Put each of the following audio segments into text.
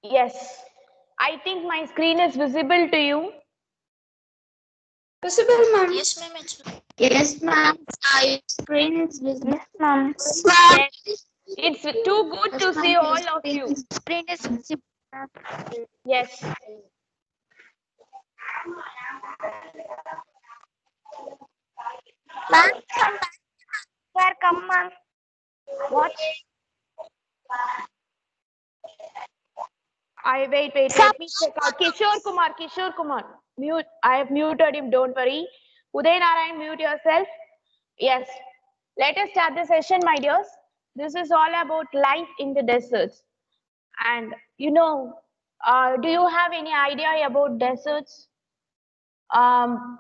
Yes. I think my screen is visible to you. Visible, ma'am. Yes, ma'am. Yes, ma'am. Your screen is visible. Yes, ma'am. Yes, ma'am. Yes. It's too good Yes, to ma'am. see Your all of you. Screen is visible. Yes. Ma'am, come back. Where come, ma'am? What? Wait. Some Let me check out. Kishore Kumar. Mute. I have muted him. Don't worry. Uday Narayan, mute yourself. Yes. Let us start the session, my dears. This is all about life in the deserts. And do you have any idea about deserts? Um,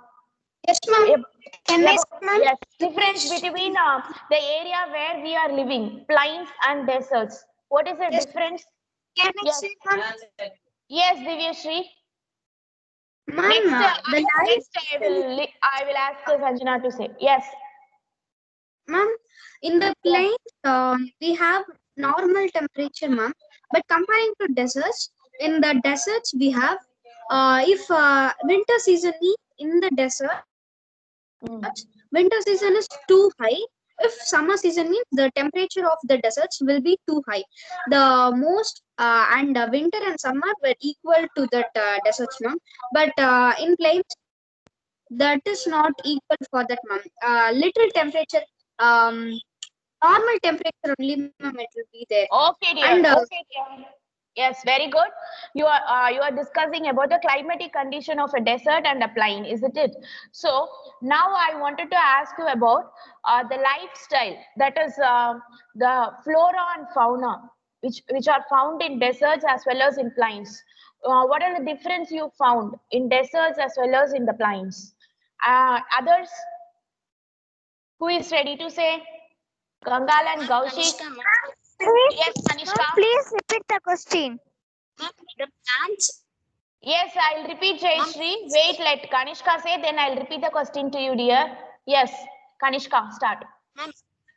Yes, ma'am. ab- Can I, ma'am? yes, difference between the area where we are living, plains and deserts. What is the Yes. difference? Can I Yes, say, ma'am? yes, Divyashri. Ma'am, Next, the I will ask Sanjana to say yes. ma'am, in the Yes. plains, we have normal temperature, ma'am. But comparing to deserts, in the deserts we have, if winter season is in the deserts, Mm. winter season is too high. If summer season means the temperature of the deserts will be too high. The most and winter and summer were equal to that deserts, ma'am. But in plains, that is not equal for that, ma'am. Little temperature, um, normal temperature only, ma'am, it will be there. Okay, And dear. Okay, dear. Yes, very good. You are discussing about the climatic condition of a desert and a plain, isn't it? So now I wanted to ask you about the lifestyle, that is the flora and fauna, which are found in deserts as well as in plains. What are the difference you found in deserts as well as in the plains? Others, who is ready to say? Gangal and Gaushik. Kanishka, ma'am. Yes, Ma'am, Kanishka. please repeat the question. Ma'am, the plants. Yes, I'll repeat, Ma'am, Jayashree. Wait, let Kanishka say, then I'll repeat the question to you, dear. Yes, Kanishka, start. ma'am,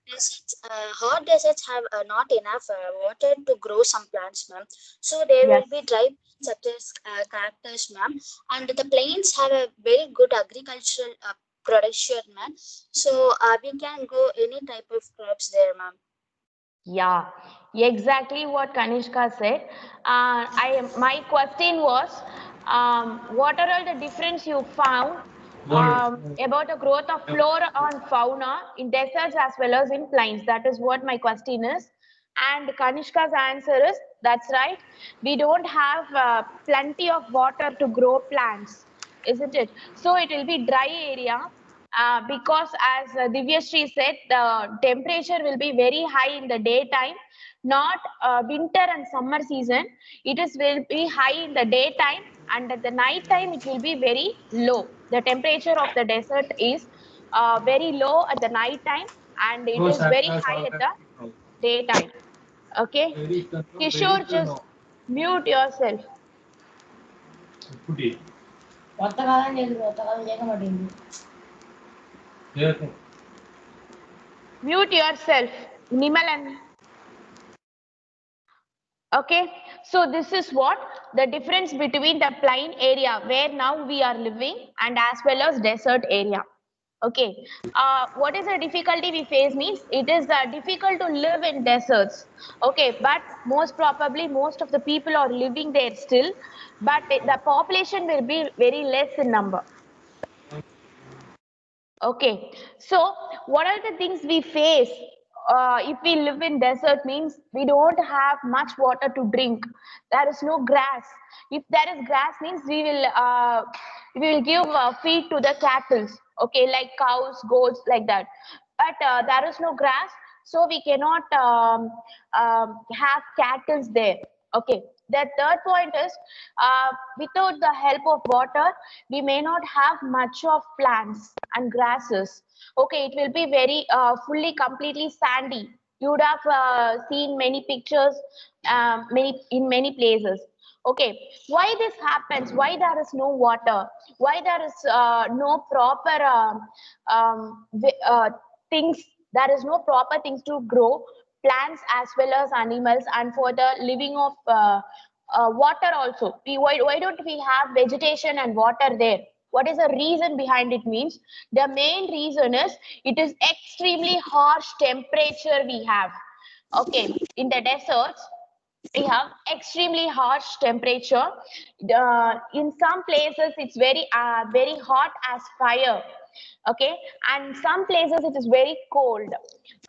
deserts, hot deserts have not enough water to grow some plants, ma'am. So there will Yes. be dry such as cactus, ma'am. And the plains have a very good agricultural production, ma'am. So we can grow any type of crops there, ma'am. Yeah, exactly what Kanishka said. My question was, what are all the difference you found about the growth of flora and fauna in deserts as well as in plains? That is what my question is. And Kanishka's answer is, that's right. We don't have plenty of water to grow plants, isn't it? So it will be dry area because as Divyashri said, the temperature will be very high in the daytime, not winter and summer season. It is will be high in the daytime, and at the night time it will be very low. The temperature of the desert is very low at the night time, and it is very high at the daytime. Okay, Kishore, just mute yourself. Mute yourself, Nimalan. Okay, so this is what the difference between the plain area where now we are living and as well as desert area. Okay, what is the difficulty we face means it is difficult to live in deserts. Okay, but most probably most of the people are living there still, but the population will be very less in number. Okay, so what are the things we face if we live in desert means we don't have much water to drink. There is no grass. If there is grass means we will give feed to the cattle. Okay, like cows, goats, like that. But there is no grass, so we cannot have cattle there. Okay. The third point is without the help of water, we may not have much of plants and grasses. Okay, it will be very fully, completely sandy. You would have seen many pictures in many places. Okay, why this happens? Why there is no water? Why there is no proper things? There is no proper things to grow plants as well as animals and for the living of water also. Why don't we have vegetation and water there? What is the reason behind it? Means the main reason is it is extremely harsh temperature we have. Okay, in the deserts we have extremely harsh temperature. In some places it's very hot as fire. Okay, and some places it is very cold.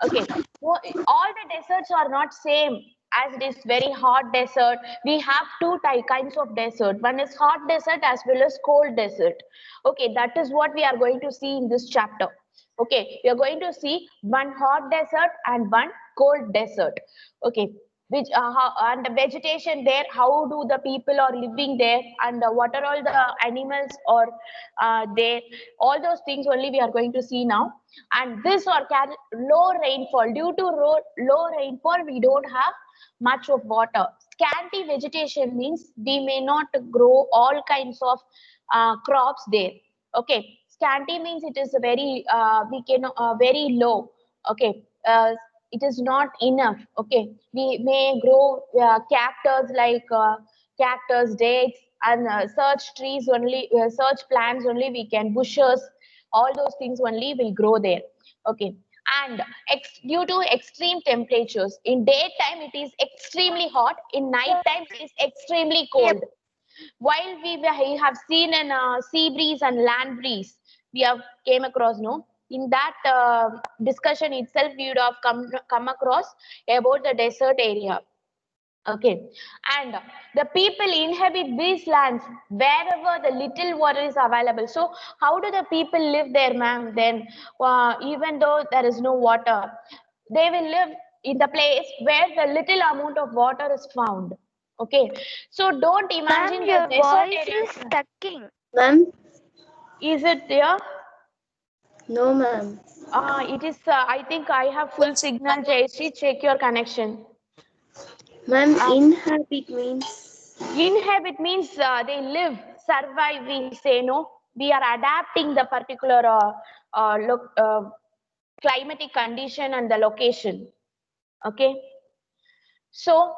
Okay, all the deserts are not same. As it is very hot desert, we have two kinds of desert. One is hot desert as well as cold desert. Okay, that is what we are going to see in this chapter. Okay, we are going to see one hot desert and one cold desert. Okay, which and the vegetation there, how do the people are living there, and what are all the animals or there, all those things only we are going to see now. And this or low rainfall, due to low rainfall we don't have much of water. Scanty vegetation means we may not grow all kinds of crops there. Okay, scanty means it is very we can very low. Okay, it is not enough. Okay, we may grow cactus like cactus, dates, and such trees only, such plants only we can, bushes, all those things only will grow there. Okay, and due to extreme temperatures, in daytime it is extremely hot, in night time it is extremely cold. While we have seen in sea breeze and land breeze, we have came across, no, in that discussion itself we would have come across about the desert area. Okay, and the people inhabit these lands wherever the little water is available. So how do the people live there, ma'am? Then even though there is no water, they will live in the place where the little amount of water is found. Okay, so don't imagine Ma'am, the your desert voice is areas. stucking. Ma'am? Is it there? No, ma'am. It is. I think I have full signal. Jayashree, check your connection. Ma'am, Uh, inhabit means. Inhabit means they live, survive. We say no. We are adapting the particular climatic condition and the location. Okay. So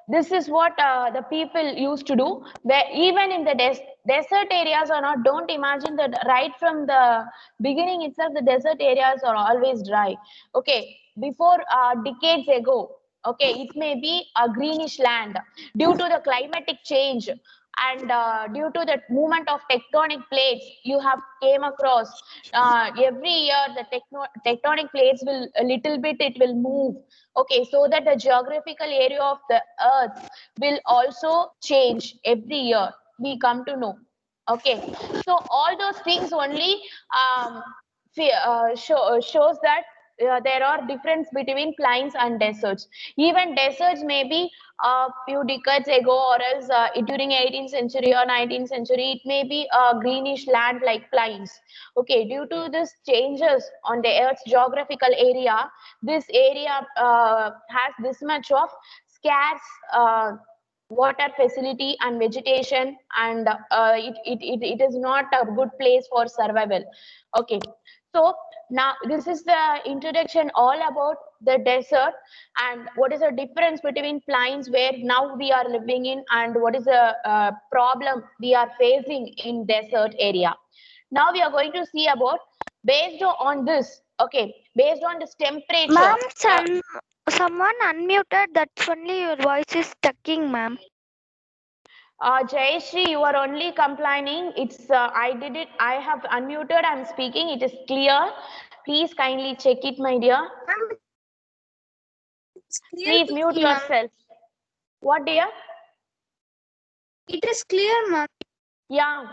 this is what the people used to do. Where even in the desert areas or not, don't imagine that right from the beginning itself, the desert areas are always dry. Okay, before decades ago, okay, it may be a greenish land due to the climatic change and due to the movement of tectonic plates. You have came across every year the tectonic plates will a little bit it will move. Okay, so that the geographical area of the earth will also change every year, we come to know. Okay, so all those things only shows that there are difference between plains and deserts. Even deserts may be a few decades ago or else during 18th century or 19th century, it may be a greenish land like plains. Okay, due to this changes on the earth's geographical area, this area has this much of scarce water facility and vegetation, and it is not a good place for survival. Okay, so now this is the introduction all about the desert and what is the difference between plains where now we are living in and what is the problem we are facing in desert area. Now we are going to see about, based on this, okay, based on this temperature. Ma'am, someone unmuted. That's only your voice is stucking, ma'am. Jayashree, you are only complaining. It's I did it. I have unmuted. I'm speaking. It is clear. Please kindly check it, my dear. It's clear Please to mute me, ma'am. yourself. What, dear? It is clear, ma'am. Yeah.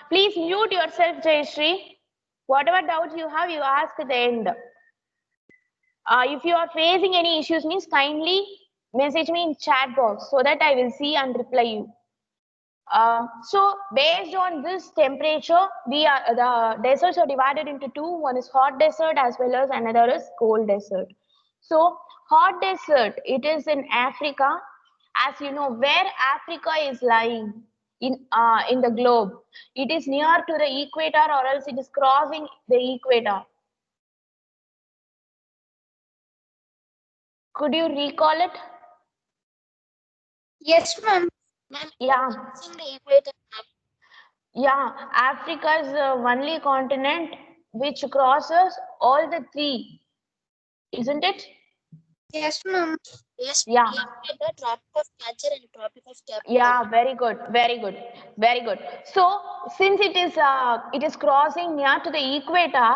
Please mute yourself, Jayashree. Whatever doubts you have, you ask at the end. If you are facing any issues, means kindly message me in chat box so that I will see and reply you. So based on this temperature, the deserts are divided into two. One is hot desert as well as another is cold desert. So hot desert, it is in Africa. As you know, where Africa is lying in the globe, it is near to the equator or else it is crossing the equator. Could you recall it? Yes, ma'am. Ma'am, Yeah, using the equator map. yeah. Africa is the only continent which crosses all the three, isn't it? Yes, ma'am. Yes, Yeah. equator, Tropic of Cancer and Tropic of Yeah, Capricorn. very good, very good, very good. So since it is crossing near to the equator,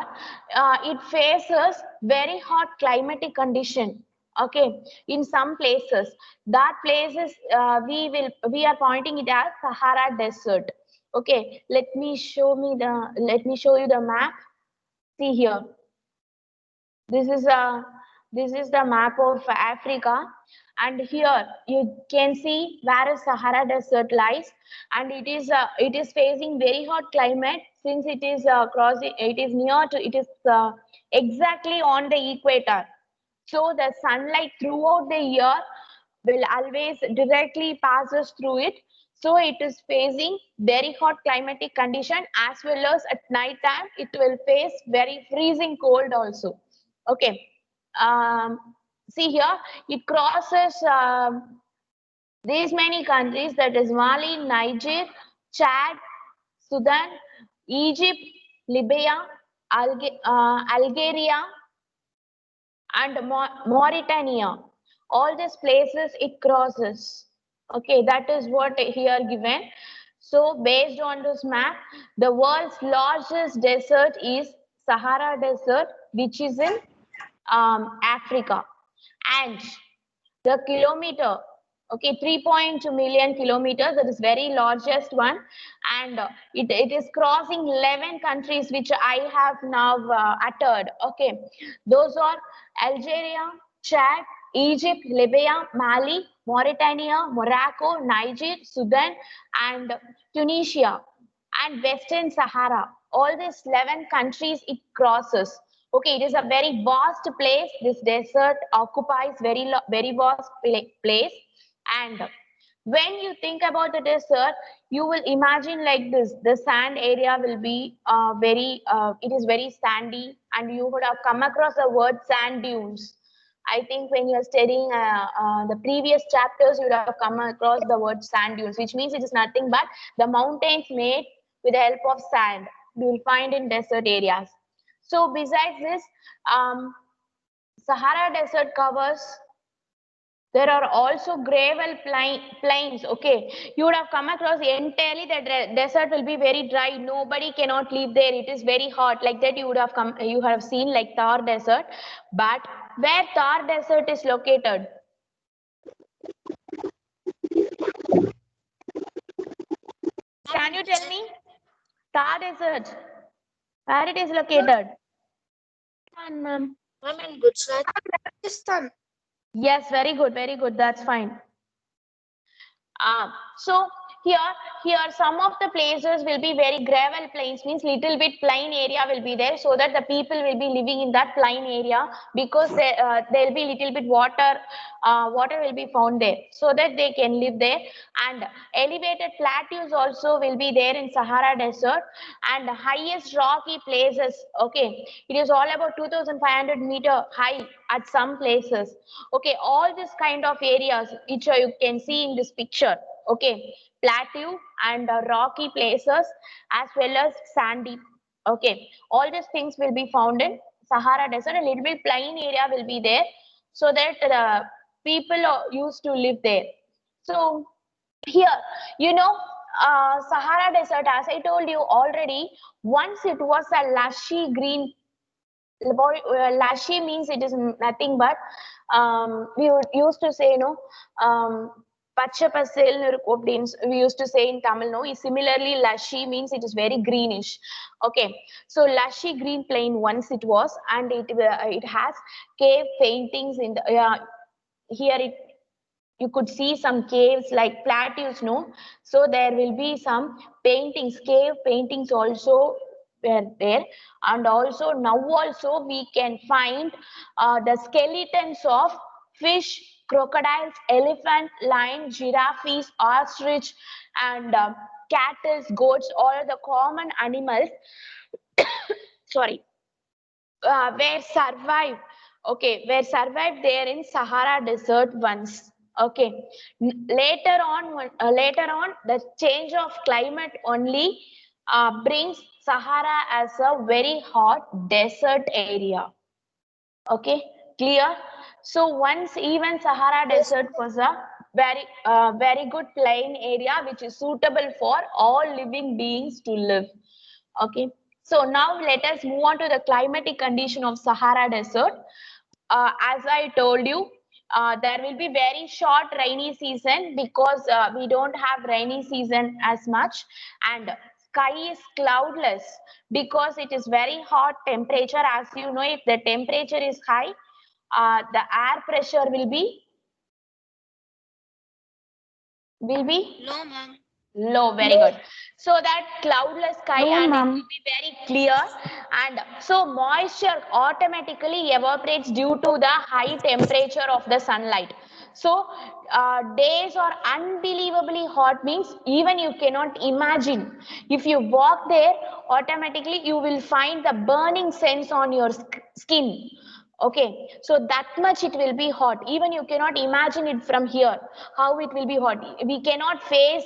it faces very hot climatic condition. Okay, in some places, that places we are pointing it as Sahara Desert. Okay, let me show you the map. See here. This is a this is the map of Africa, and here you can see where a Sahara Desert lies, and it is facing very hot climate since it is crossing. It is near to it is exactly on the equator. So the sunlight throughout the year will always directly passes through it. So it is facing very hot climatic condition, as well as at night time it will face very freezing cold also. Okay. See here, it crosses these many countries, that is Mali, Niger, Chad, Sudan, Egypt, Libya, Algeria, and Mauritania. All these places it crosses. Okay, that is what here given. So based on this map, the world's largest desert is Sahara Desert, which is in Africa. And the kilometer, okay, 3.2 million kilometers, that is very largest one, and it is crossing 11 countries which I have now uttered. Okay, those are Algeria, Chad, Egypt, Libya, Mali, Mauritania, Morocco, Niger, Sudan, and Tunisia, and Western Sahara. All these 11 countries it crosses. Okay, it is a very vast place. This desert occupies very vast place. And when you think about the desert, you will imagine like this. The sand area will be it is very sandy, and you would have come across the word sand dunes. I think when you're studying the previous chapters, you would have come across the word sand dunes, which means it is nothing but the mountains made with the help of sand. You will find in desert areas. So besides this, Sahara Desert covers, there are also gravel plains. Okay, you would have come across entirely the desert will be very dry. Nobody cannot live there. It is very hot. Like that, you have seen like Thar Desert. But where Thar Desert is located? Can you tell me? Thar Desert, where it is located? Fine, ma'am. Ma'am, in Gujarat. Rajasthan. Yes, very good, very good. That's fine. So here some of the places will be very gravel plains, means little bit plain area will be there, so that the people will be living in that plain area, because there'll be little bit water will be found there, so that they can live there. And elevated plateaus also will be there in Sahara Desert, and the highest rocky places. Okay, it is all about 2,500-meter high at some places. Okay, all this kind of areas which you can see in this picture. Okay, plateau and rocky places, as well as sandy. Okay, all these things will be found in Sahara Desert. A little bit plain area will be there, so that the people used to live there. So here, Sahara Desert, as I told you already, once it was a lushy green. Lashy means it is nothing but we would used to say, pacha pasil we used to say in Tamil. No, similarly lashy means it is very greenish. Okay, so lushy green plain once it was, and it has cave paintings in the here it you could see some caves like plateaus, no? So there will be some paintings, cave paintings also were there. And also now also we can find the skeletons of fish, crocodiles, elephant, lion, giraffes, ostrich, and cattle, goats, all the common animals sorry, were survived. Okay, were survived there in Sahara Desert once. Okay. Later on, the change of climate only brings Sahara as a very hot desert area. Okay, clear? So once even Sahara Desert was a very good plain area which is suitable for all living beings to live. Okay, so now let us move on to the climatic condition of Sahara Desert. As I told you, there will be very short rainy season because we don't have rainy season as much, and sky is cloudless because it is very hot temperature. As you know, if the temperature is high, the air pressure will be No, ma'am. low. Very good. So that cloudless sky No, and it ma'am. will be very clear, and so moisture automatically evaporates due to the high temperature of the sunlight. So days are unbelievably hot, means even you cannot imagine. If you walk there, automatically you will find the burning sense on your skin. Okay, so that much it will be hot. Even you cannot imagine it from here, how it will be hot. We cannot face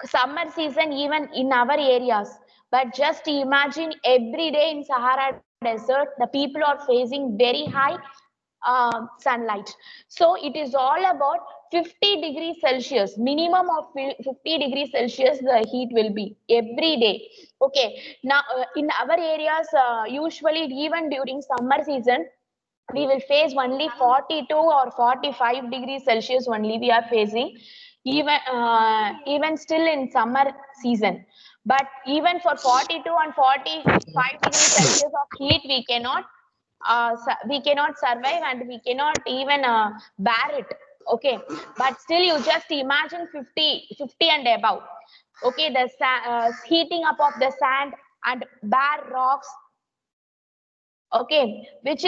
summer season even in our areas. But just imagine every day in Sahara Desert, the people are facing very high sunlight. So it is all about 50 degrees Celsius, minimum of 50 degrees Celsius, the heat will be every day. Okay, now in our areas, usually even during summer season, we will face only 42 or 45 degrees Celsius only we are facing, even still in summer season. But even for 42 and 45 degrees Celsius of heat, we cannot survive, and we cannot even bear it. Okay, but still you just imagine 50 and above. Okay, the heating up of the sand and bare rocks. Okay, which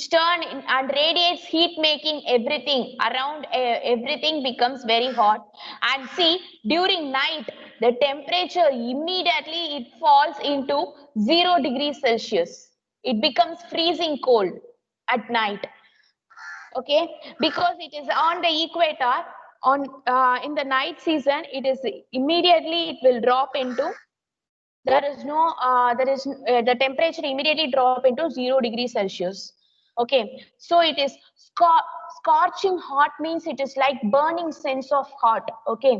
turn and radiates heat, making everything around, everything becomes very hot. And see, during night the temperature immediately it falls into 0 degrees Celsius. It becomes freezing cold at night. Okay, because it is on the equator. On in the night season, it is immediately it will drop into, the temperature immediately drop into 0 degrees Celsius. Okay, so it is scorching hot, means it is like burning sense of hot. Okay,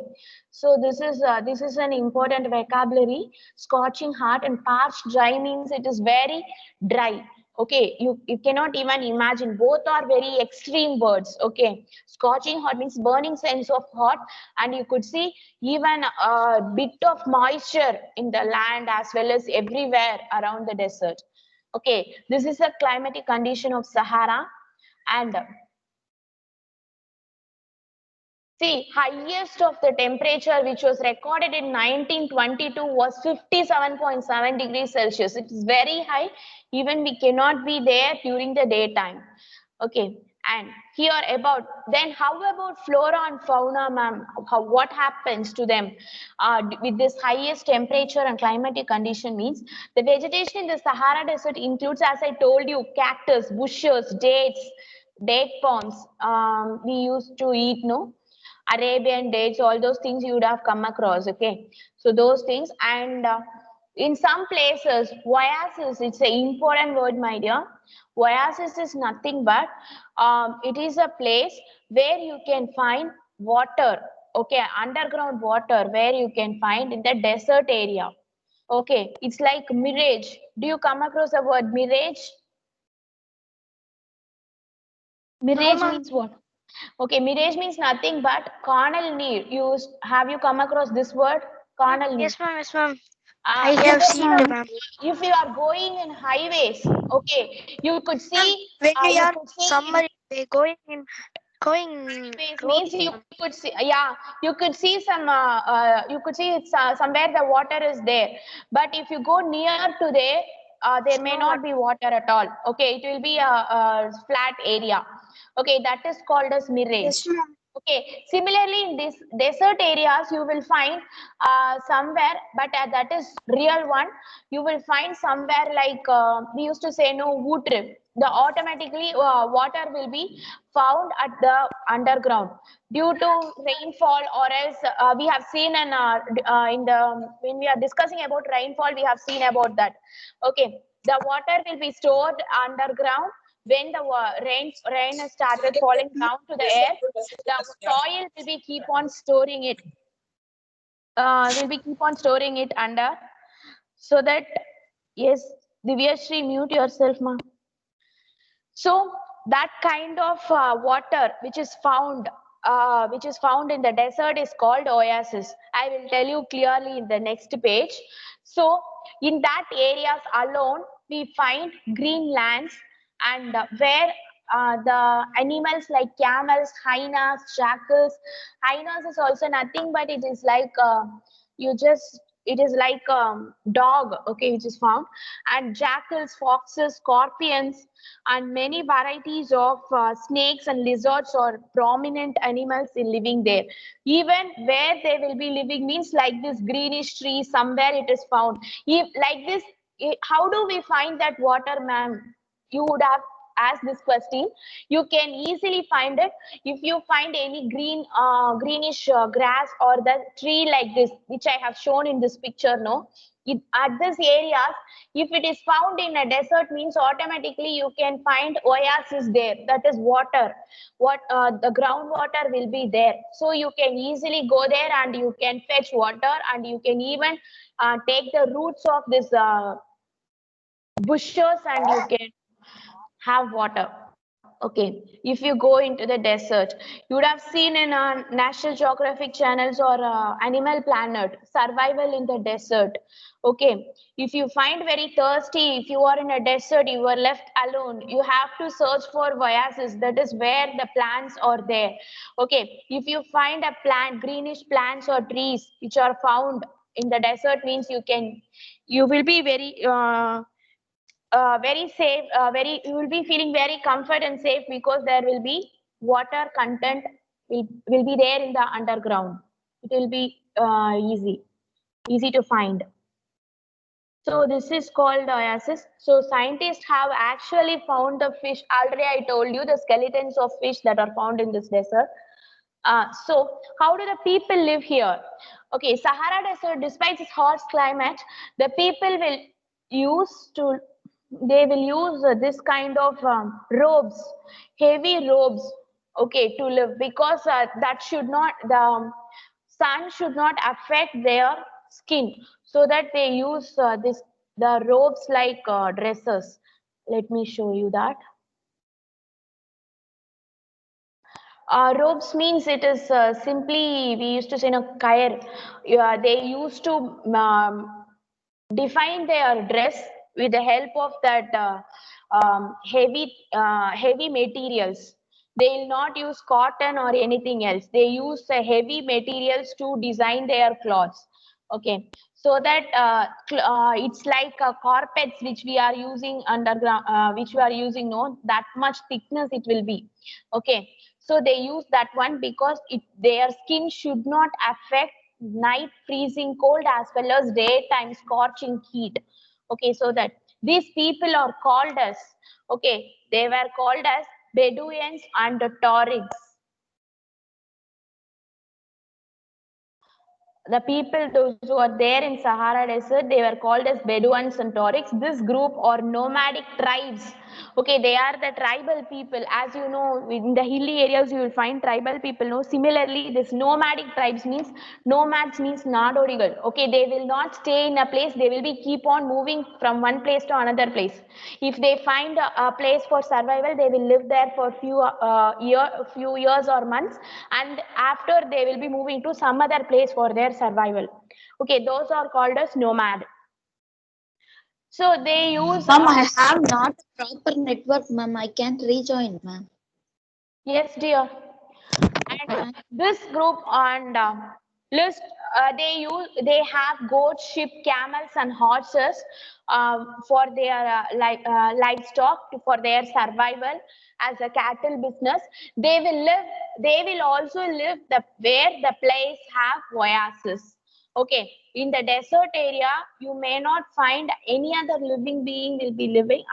so this is an important vocabulary. Scorching hot and parched dry means it is very dry. Okay, you cannot even imagine, both are very extreme words. Okay, scorching hot means burning sense of hot, and you could see even a bit of moisture in the land as well as everywhere around the desert. Okay, this is a climatic condition of Sahara. And see, highest of the temperature which was recorded in 1922 was 57.7 degrees Celsius. It is very high. Even we cannot be there during the daytime. Okay, and here about, then how about flora and fauna, ma'am? What happens to them with this highest temperature and climatic condition? Means the vegetation in the Sahara Desert includes, as I told you, cactus, bushes, dates, date palms. We used to eat, no? Arabian dates, all those things you would have come across. Okay, so those things, and in some places, oasis, it's an important word, my dear. Oasis is nothing but it is a place where you can find water. Okay, underground water where you can find in the desert area. Okay, it's like mirage. Do you come across the word mirage? Mirage ma'am. means what? Okay, mirage means nothing but carnal need. Have you come across this word? Carnal need. Yes, ma'am. Yes, ma'am. Uh, I have if you seen are the ma'am. if you are going in highways, okay, you could see When we you are could see summer, in we going highways road. means you could see, yeah, you could see you could see it's somewhere the water is there, but if you go near to there, there may Snow not be water at all. Okay, it will be a flat area. Okay, that is called as mirage. Yes, ma'am. Okay, similarly in this desert areas, you will find somewhere, but that is real one. You will find somewhere like we used to say no water. The automatically water will be found at the underground due to rainfall, or else we have seen in the when we are discussing about rainfall, we have seen about that. Okay, the water will be stored underground when the rain has started falling down to the air. The soil will be keep on storing it. Will be keep on storing it under, so that yes, Divyashree, mute yourself, ma. So that kind of water which is found in the desert is called oasis. I will tell you clearly in the next page. So in that areas alone, we find green lands, and where the animals like camels, hyenas, jackals. Hyenas is also nothing but it is like you just it is like dog, okay, which is found, and jackals, foxes, scorpions, and many varieties of snakes and lizards are prominent animals in living there. Even where they will be living means like this greenish tree, somewhere it is found. If, like this, how do we find that water, ma'am? You would have asked this question. You can easily find it if you find any greenish grass or the tree like this, which I have shown in this picture. No, at this areas, if it is found in a desert means automatically you can find oasis there. That is water. What the groundwater will be there. So you can easily go there and you can fetch water, and you can even take the roots of this bushes and you can have water. Okay, if you go into the desert, you would have seen in National Geographic channels or Animal Planet, survival in the desert. Okay, if you find very thirsty, if you are in a desert, you are left alone, you have to search for oasis. That is where the plants are there. Okay, if you find a plant, greenish plants or trees which are found in the desert means you will be very safe, you will be feeling very comfort and safe because there will be water content will be there in the underground. It will be easy to find. So this is called oasis. So scientists have actually found the fish. Already I told you the skeletons of fish that are found in this desert. So how do the people live here? Okay, Sahara Desert, despite its harsh climate, the people will use to they will use this kind of robes, heavy robes, okay, to live, because that should not the sun should not affect their skin, so that they use the robes like dresses. Let me show you that. Robes means it is simply, we used to say, no, kair. Yeah, they used to define their dress with the help of that heavy materials. They will not use cotton or anything else. They use heavy materials to design their clothes. Okay, so that it's like carpets which we are using underground, which we are using. No, that much thickness it will be. Okay, so they use that one because their skin should not affect night freezing cold as well as daytime scorching heat. Okay, so that these people are called as, okay, they were called as Bedouins and Taurigs. The people, those who are there in Sahara Desert, they were called as Bedouins and Taurigs. This group or nomadic tribes. Okay, they are the tribal people. As you know, in the hilly areas, you will find tribal people. No, similarly, this nomadic tribes means nomads means nadodigal. Okay, they will not stay in a place. They will be keep on moving from one place to another place. If they find a place for survival, they will live there for few years or months, and after they will be moving to some other place for their survival. Okay, those are called as nomad. So they use. Ma'am, I have not a proper network, ma'am. I can't rejoin, ma'am. Yes, dear. And this group and List they have goats, sheep, camels, and horses for their livestock for their survival as a cattle business. They will live. They will also live where the place have oasis. Okay, in the desert area, you may not find any other living being will be living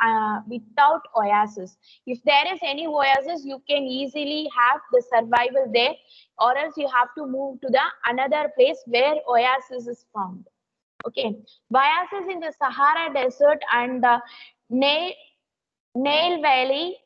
without oasis. If there is any oasis, you can easily have the survival there, or else you have to move to the another place where oasis is found. Okay, oasis in the Sahara Desert and the Nile Valley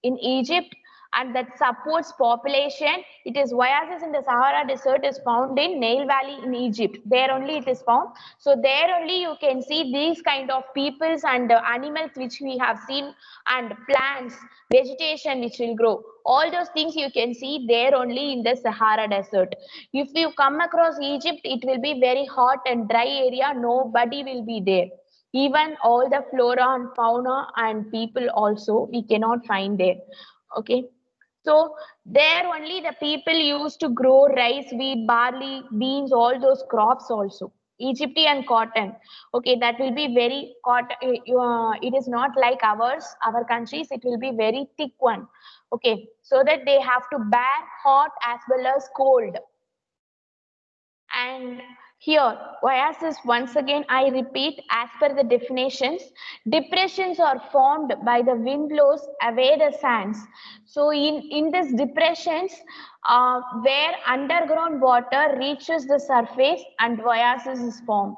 in Egypt, and that supports population. It is oasis in the Sahara Desert is found in Nile Valley in Egypt. There only it is found. So there only you can see these kind of peoples and animals which we have seen, and plants, vegetation which will grow. All those things you can see there only in the Sahara Desert. If you come across Egypt, it will be very hot and dry area. Nobody will be there. Even all the flora and fauna and people also we cannot find there. Okay, so there only the people used to grow rice, wheat, barley, beans, all those crops also. Egyptian cotton. Okay, that will be very cotton. It is not like our countries. It will be very thick one. Okay, so that they have to bear hot as well as cold. And here, oasis, once again, I repeat, as per the definitions, depressions are formed by the wind blows away the sands. So in these depressions, where underground water reaches the surface and oasis is formed.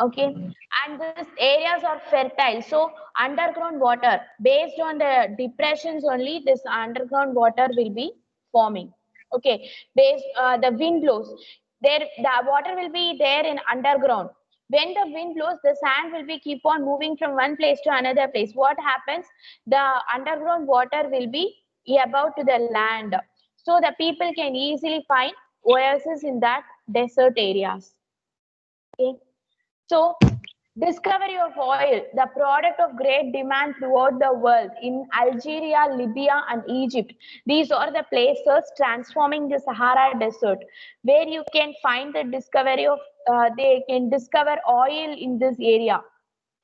Okay, and these areas are fertile. So underground water, based on the depressions only, this underground water will be forming. Okay, based the wind blows, there the water will be there in underground. When the wind blows, the sand will be keep on moving from one place to another place. What happens? The underground water will be about to the land. So the people can easily find oasis in that desert areas. Okay. So, discovery of oil, the product of great demand throughout the world in Algeria, Libya, and Egypt. These are the places transforming the Sahara Desert, where you can find the discovery of, they can discover oil in this area.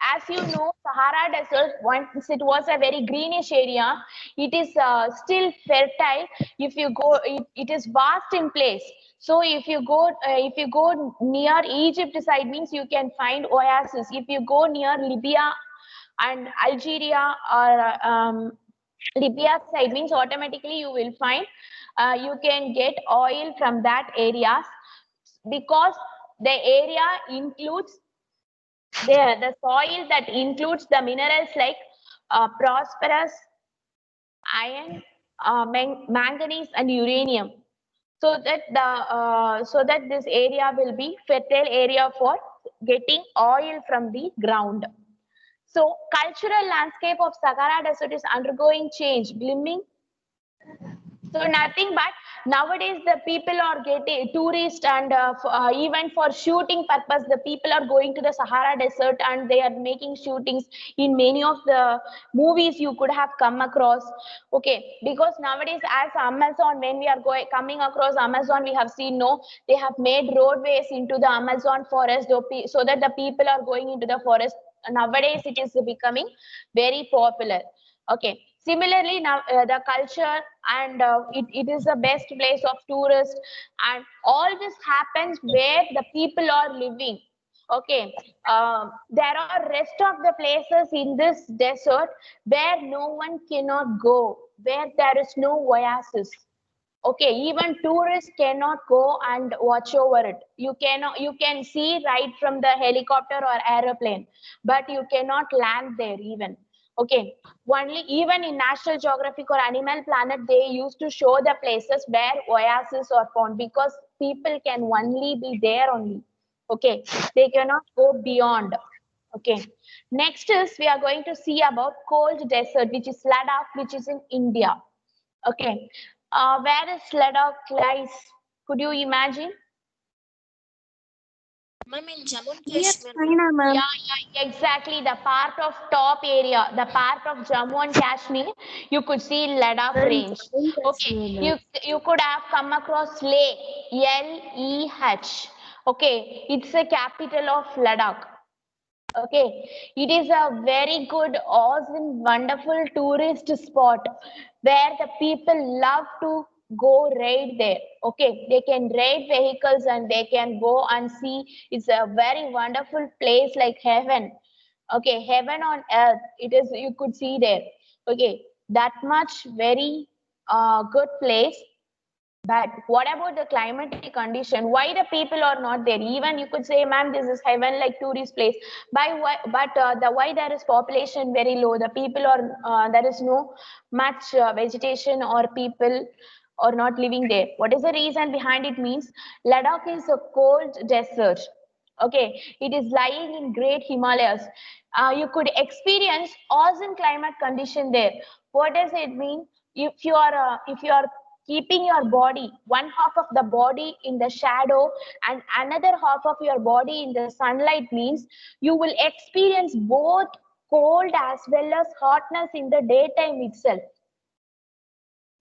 As you know, Sahara Desert, once it was a very greenish area, it is still fertile. If you go, it is vast in place. So if you go near Egypt side, means you can find oasis. If you go near Libya and Algeria or Libya side, means automatically you will find you can get oil from that areas, because the area includes the soil that includes the minerals like phosphorus, iron, manganese, and uranium. So that this area will be fertile area for getting oil from the ground. So cultural landscape of Sahara Desert is undergoing change, blooming. So nothing but nowadays the people are getting tourist, and even for shooting purpose, the people are going to the Sahara Desert and they are making shootings in many of the movies you could have come across. Okay, because nowadays as Amazon, when we are coming across Amazon, we have seen no, they have made roadways into the Amazon forest so that the people are going into the forest. Nowadays it is becoming very popular. Okay. Similarly, now the culture and it is the best place of tourists, and all this happens where the people are living. Okay, there are rest of the places in this desert where no one cannot go, where there is no oasis. Okay, even tourists cannot go and watch over it. You cannot, you can see right from the helicopter or aeroplane, but you cannot land there even. Okay, only even in National Geographic or Animal Planet, they used to show the places where oases are found, because people can only be there only. Okay, they cannot go beyond. Okay, next is we are going to see about cold desert, which is Ladakh, which is in India. Okay, where is Ladakh lies? Could you imagine? Ma'am, in Jammu and Yes, Kashmir. China, ma'am. Yeah, exactly. The part of top area, the part of Jammu and Kashmir, you could see Ladakh range. Okay, you could have come across Leh, Leh. Okay, it's the capital of Ladakh. Okay, it is a very good, awesome, wonderful tourist spot where the people love to go ride there. Okay, they can ride vehicles and they can go and see. It's a very wonderful place like heaven. Okay, heaven on earth. It is, you could see there. Okay, that much very good place. But what about the climatic condition? Why the people are not there? Even you could say, ma'am, this is heaven like tourist place. Why there is population very low? The people are there is no much vegetation or people are not living there. What is the reason behind it? Means Ladakh is a cold desert. Okay, it is lying in Great Himalayas. You could experience awesome climate condition there. What does it mean? If you are keeping your body, one half of the body in the shadow and another half of your body in the sunlight, means you will experience both cold as well as hotness in the daytime itself.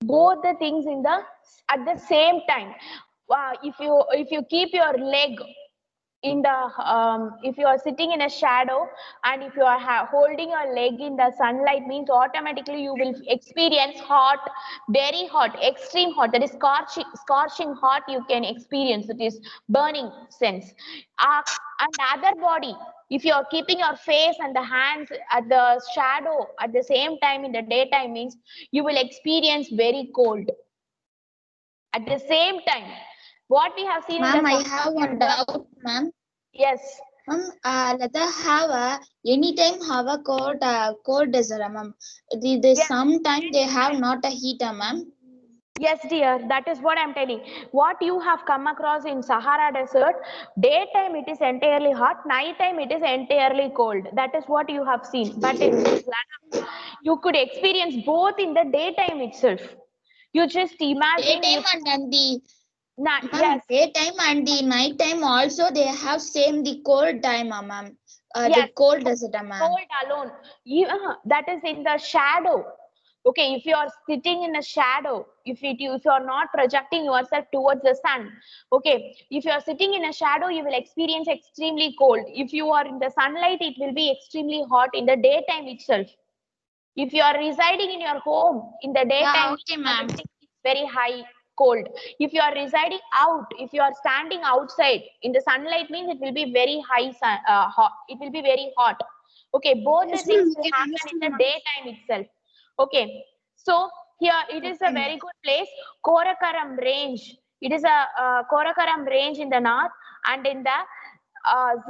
Both the things in the at the same time. If you keep your leg in the if you are sitting in a shadow and if you are holding your leg in the sunlight, means automatically you will experience hot, very hot, extreme hot, that is scorching hot you can experience. It is burning sense. And other body, if you are keeping your face and the hands at the shadow at the same time in the daytime, means you will experience very cold at the same time. What we have seen in the Ma'am, I have one doubt, ma'am. yes. Ladakh have a anytime have a cold desert, ma'am. The Yes. sometime they have not a heater, ma'am. Yes, dear, that is what I'm telling. What you have come across in Sahara Desert, daytime it is entirely hot, nighttime it is entirely cold. That is what you have seen. But in this Ladakh, you could experience both in the daytime itself. You just imagine. Daytime and the ma'am, Yes, daytime and the night time also they have same the cold time, ma'am. The yes, cold desert, ma'am. cold alone. That is in the shadow. Okay, if you are sitting in a shadow, if you are not projecting yourself towards the sun, okay, if you are sitting in a shadow, you will experience extremely cold. If you are in the sunlight, it will be extremely hot in the daytime itself. If you are residing in your home in the daytime, Okay, ma'am. it's very high cold. If you are residing out, if you are standing outside in the sunlight, means it will be very high hot. It will be very hot. Okay, both the Yes, things ma'am, will we can happen in understand, the ma'am. daytime itself. Okay, so here it is a very good place, Korakaram range. It is a Korakaram range in the north and in the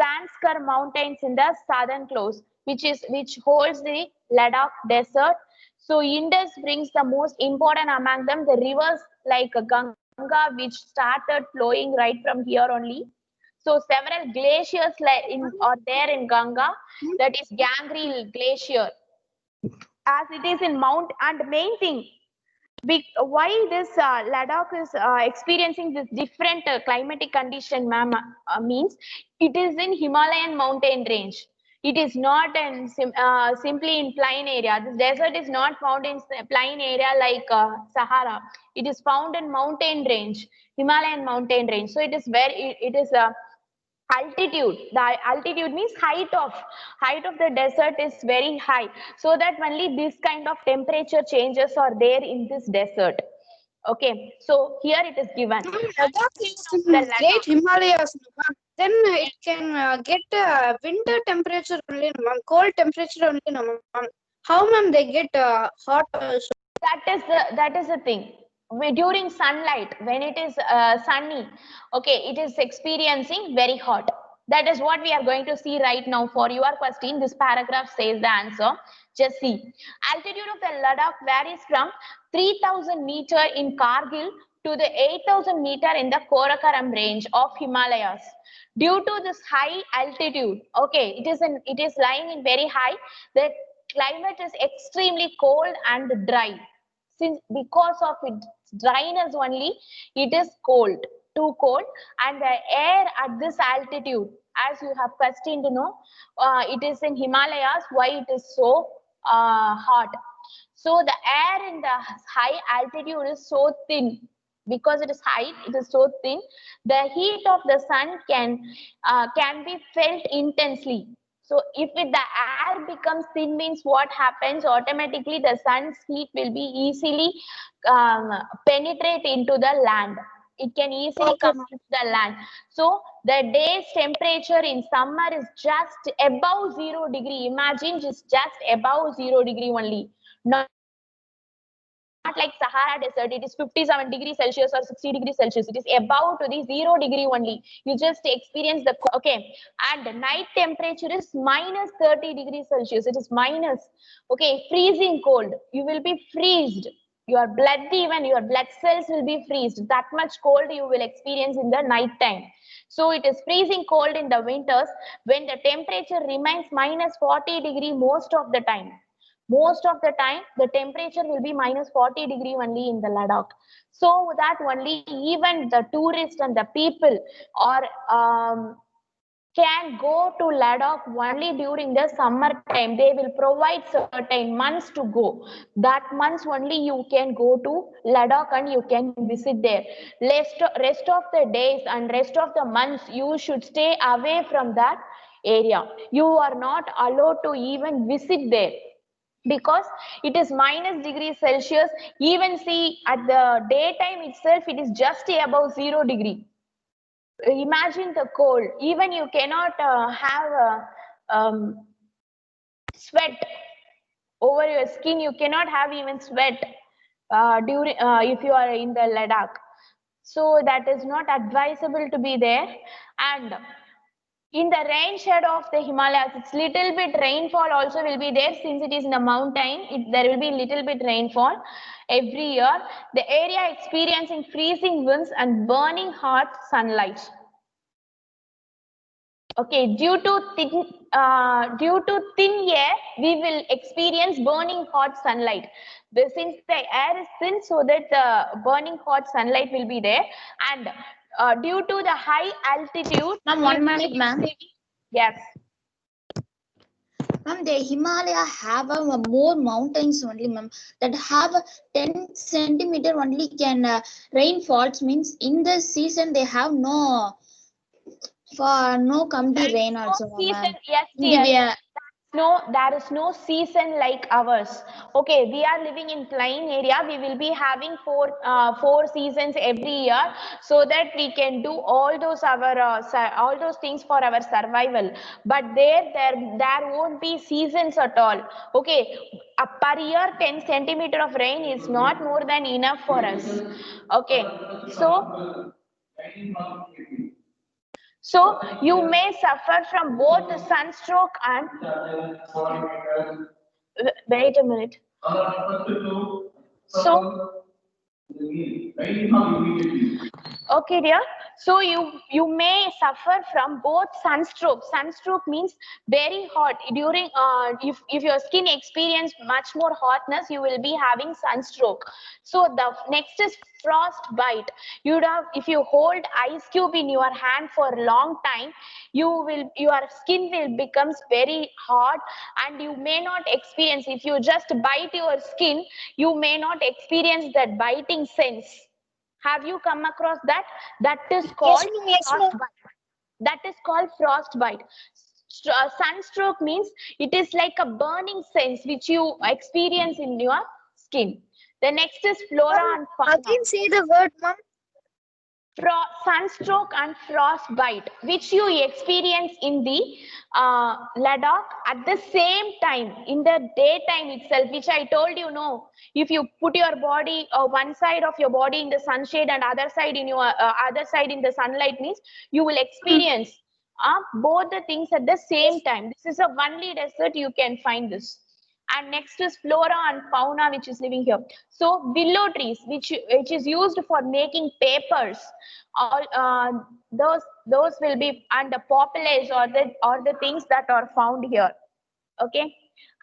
Zanskar mountains in the southern close, which holds the Ladakh desert. So Indus brings the most important among them, the rivers like Ganga, which started flowing right from here only. So several glaciers are there in Ganga, that is Gangrel Glacier, as it is in Mount. And main thing, why this Ladakh is experiencing this different climatic condition, ma'am, means it is in Himalayan mountain range. It is not simply in plain area. This desert is not found in plain area like Sahara. It is found in mountain range, Himalayan mountain range. So it is it is altitude. The altitude means height of the desert is very high, so that only this kind of temperature changes are there in this desert. Okay, so here it is given Ladakh is of in the Great Ladakh. Himalayas, ma'am. Then it can get winter temperature only, no, ma'am. Cold temperature only, no, ma'am. How, ma'am, they get hot also? That is the thing. During sunlight, when it is sunny, okay, it is experiencing very hot. That is what we are going to see right now. For your question, this paragraph says the answer. Just see. Altitude of the Ladakh varies from 3,000 meter in Kargil to the 8,000 meter in the Karakoram range of Himalayas. Due to this high altitude, okay, it is lying in very high. The climate is extremely cold and dry. Since because of its dryness only, it is cold, too cold. And the air at this altitude, as you have questioned, it is in Himalayas, why it is so hot. So the air in the high altitude is so thin. Because it is high, it is so thin. The heat of the sun can be felt intensely. So if the air becomes thin, means what happens? Automatically, the sun's heat will be easily penetrate into the land. It can easily come into the land. So the day's temperature in summer is just above 0 degree. Imagine just above 0 degree only. Not like Sahara desert, it is 57 degrees Celsius or 60 degrees Celsius. It is above to the 0 degree only. You just experience the, okay. And night temperature is minus 30 degrees Celsius. It is minus, okay, freezing cold. You will be freezed. Your blood, even your blood cells will be freezed. That much cold you will experience in the night time. So it is freezing cold in the winters when the temperature remains minus 40 degree most of the time. Most of the time, the temperature will be minus 40 degree only in the Ladakh. So that only even the tourists and the people or can go to Ladakh only during the summer time. They will provide certain months to go. That months only you can go to Ladakh and you can visit there. Rest of the days and rest of the months you should stay away from that area. You are not allowed to even visit there, because it is minus degrees Celsius. Even see at the daytime itself, it is just above 0 degree. Imagine the cold. Even you cannot have sweat over your skin. You cannot have even sweat during if you are in the Ladakh. So that is not advisable to be there. And in the rain shadow of the Himalayas, it's little bit rainfall also will be there, since it is in the mountain. There will be little bit rainfall every year. The area experiencing freezing winds and burning hot sunlight. Okay, due to thin air, we will experience burning hot sunlight. Since the air is thin, so that the burning hot sunlight will be there, and due to the high altitude. Ma'am, 1 minute, ma'am. Yes. Ma'am, the Himalaya have more mountains only, ma'am, that have 10 centimeter only can rainfalls, means in the season they have no come to rain also, ma'am. Yes, dear. There is no season like ours. Okay, we are living in plain area. We will be having four seasons every year, so that we can do all those all those things for our survival. But there won't be seasons at all. Okay, per year 10 centimeter of rain is not more than enough for us. Okay, so you may suffer from both sunstroke and, wait a minute. So, okay, dear. So you may suffer from both sunstroke. Sunstroke means very hot. During if your skin experience much more hotness, you will be having sunstroke. So the next is frostbite. If you hold ice cube in your hand for a long time, your skin will becomes very hot, and you may not experience. If you just bite your skin, you may not experience that biting sense. Have you come across that? That is called frostbite. That is called frostbite. Sunstroke means it is like a burning sense which you experience in your skin. The next is flora and fauna. Again, say the word, ma'am. Sunstroke and frostbite, which you experience in the Ladakh at the same time, in the daytime itself, which I told you, if you put your body, one side of your body in the sunshade and other side in your other side in the sunlight, means you will experience both the things at the same time. This is a only desert you can find this. And next is flora and fauna, which is living here. So willow trees, which is used for making papers, all those will be, and the populace or the things that are found here. Okay,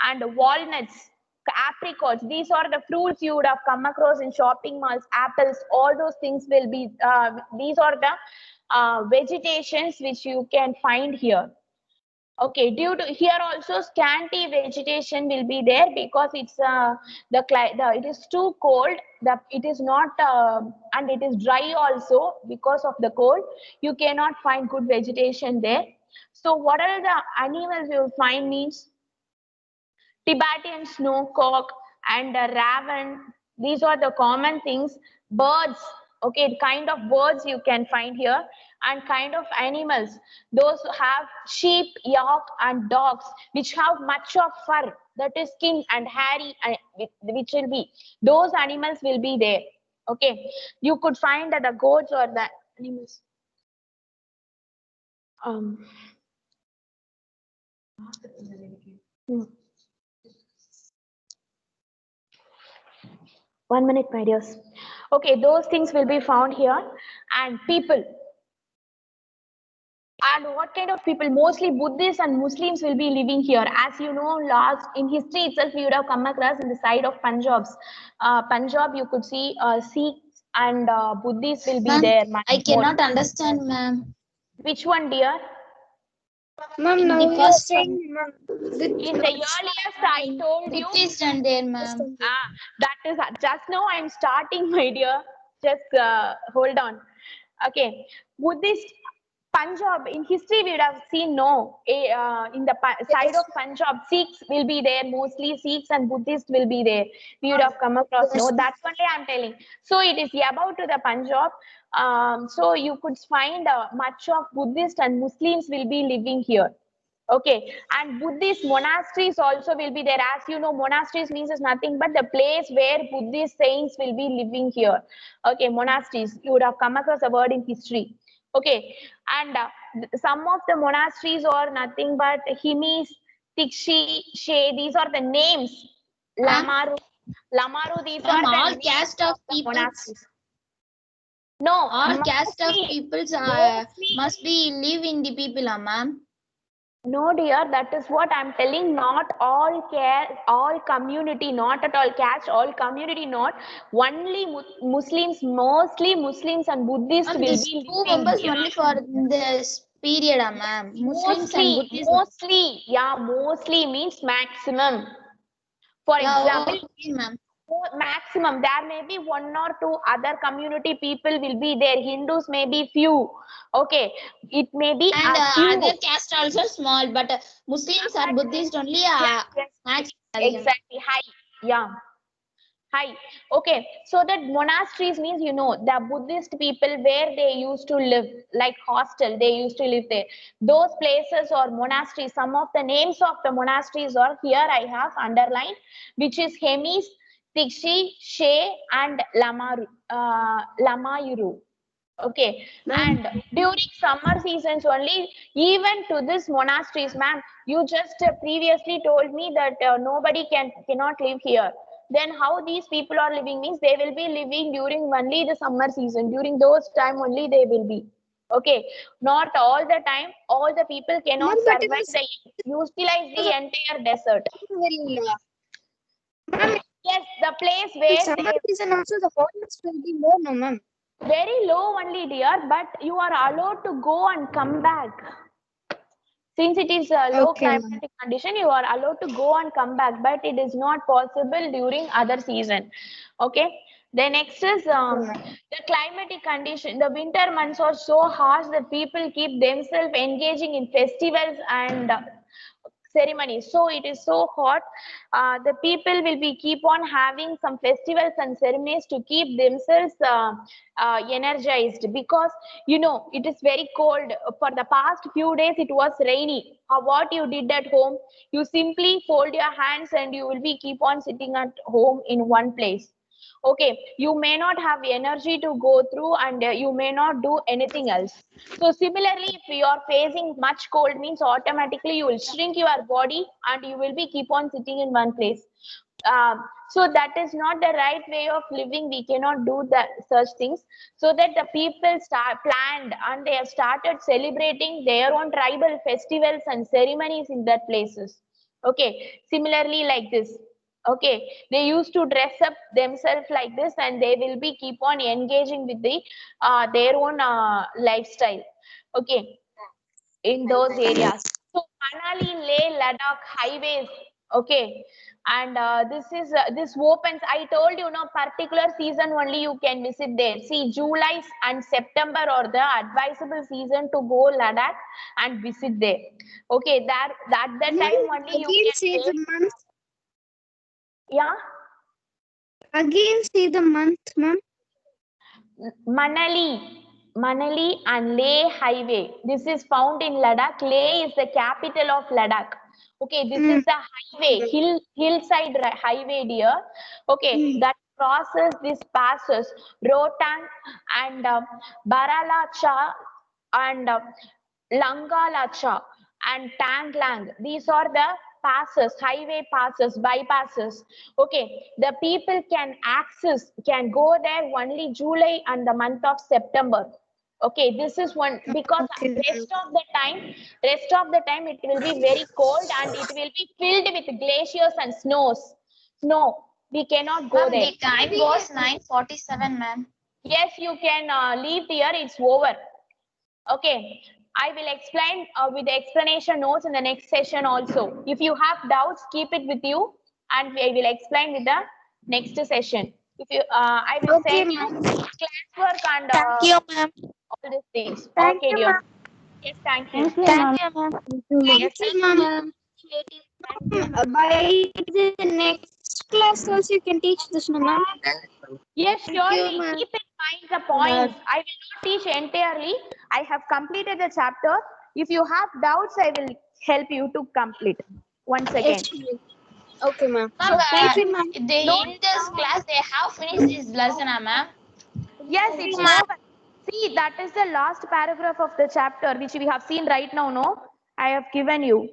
and walnuts. apricots. These are the fruits you would have come across in shopping malls. Apples, all those things will be, these are the vegetations which you can find here. Okay, due to here also scanty vegetation will be there because it's it is too cold. It is not and it is dry also because of the cold. You cannot find good vegetation there. So what are the animals you will find means Tibetan snowcock and raven. These are the common things. Birds, okay, kind of birds you can find here, and kind of animals. Those who have sheep, yak, and dogs, which have much of fur, that is skin and hairy, which will be. Those animals will be there. Okay, you could find that the goats or the animals. Hmm. 1 minute, my dears. Okay, those things will be found here. And people. And what kind of people? Mostly Buddhists and Muslims will be living here. As you know, last in history itself, we would have come across in the side of Punjab, you could see Sikhs and Buddhists will be there. I cannot understand, ma'am. Which one, dear? Ma'am, In now the you are first saying, one. ma'am, In the earliest, I told you. Buddhist and there, ma'am. That is just now I'm starting, my dear. Just hold on. Okay, Buddhist Punjab in history we would have seen in the side of Punjab Sikhs will be there, mostly Sikhs and Buddhists will be there. We would have come across. No, that's only I'm telling. So it is about to the Punjab. So you could find much of Buddhists and Muslims will be living here. Okay, and Buddhist monasteries also will be there. As you know, monasteries means is nothing but the place where Buddhist saints will be living here. Okay, monasteries, you would have come across a word in history. Okay, and some of the monasteries are nothing but Himis, Tikshi, She, these are the names. Lamaru, these are the all names caste of the people. monasteries. No, All caste of peoples mostly- must be live in the people, ma'am. No, dear, that is what I'm telling. Not all all community, not at all caste, all community, not only Muslims, mostly Muslims and Buddhists Ma'am, will this be two living members here. only for this period, ma'am. Muslims and Buddhists. Mostly means maximum. For Yeah, example, okay, ma'am. maximum there may be one or two other community people will be there. Hindus may be few. Okay, it may be And a few. other caste also small, but Muslims or Buddhists only Yes, max. exactly. High. Yeah. High. Okay. So that monasteries means, you know, the Buddhist people where they used to live, like hostel, they used to live there. Those places or monasteries, some of the names of the monasteries are here I have underlined, which is Hemis, Tikshi, She, and Lamayuru. Okay, and during summer seasons only, even to this monasteries, ma'am, you just previously told me that nobody cannot live here. Then how these people are living means they will be living during only the summer season. During those time only they will be. Okay, not all the time. All the people cannot Ma'am, but it survive utilize the entire desert. very ma'am, Yes, the place in where summer they season also the hotness will be more, no, ma'am. very low only, dear, but you are allowed to go and come back. Since it is a low Okay, ma'am. climatic condition, you are allowed to go and come back, but it is not possible during other season. Okay. The next is the climatic condition. The winter months are so harsh that people keep themselves engaging in festivals and ceremonies. So it is so hot. The people will be keep on having some festivals and ceremonies to keep themselves energized, because you know it is very cold. For the past few days it was rainy. What you did at home, you simply fold your hands and you will be keep on sitting at home in one place. Okay, you may not have energy to go through, and you may not do anything else. So similarly, if you are facing much cold, means automatically you will shrink your body and you will be keep on sitting in one place. So that is not the right way of living. We cannot do that such things. So that the people start planned and they have started celebrating their own tribal festivals and ceremonies in that places. Okay, similarly like this. Okay, they used to dress up themselves like this, and they will be keep on engaging with the their own lifestyle. Okay, in those areas. So Manali, Leh, Ladakh highways. Okay, and this opens. I told you, no particular season only you can visit there. See, July and September are the advisable season to go Ladakh and visit there. Okay, that the time only you Again, can say take. the month. Yeah. Again, say the month, ma'am. Manali and Leh highway. This is found in Ladakh. Leh is the capital of Ladakh. Okay, this is the highway, hillside highway, dear. Okay, that crosses these passes, Rohtang and Baralacha and Langalacha and Tanglang. These are the passes, highway passes, bypasses. Okay, the people can go there only July and the month of September. Okay, this is one because Okay. rest of the time it will be very cold and it will be filled with glaciers and snow. We cannot go Ma'am, there. the time was 9:47, ma'am. Yes, you can leave here. It's over. Okay, I will explain with the explanation notes in the next session also. If you have doubts, keep it with you and I will explain with the next session. If you, I will Okay, send you ma'am. classwork and Thank you, ma'am. all these things. Thank Okay, you, dear. ma'am. Yes, thank you. Thank you, ma'am. Yes, Thank you, ma'am. By the next class also you can teach this, no, ma'am. yes, Thank you, surely. ma'am. Keep in mind the points. I will not teach entirely. I have completed the chapter. If you have doubts, I will help you to complete once again. Yes, ma'am. Okay, ma'am. Ma'am, Thank you, ma'am. they in this class they have finished this lesson, ma'am. Yes, it's over. See, that is the last paragraph of the chapter which we have seen right now, no? I have given you.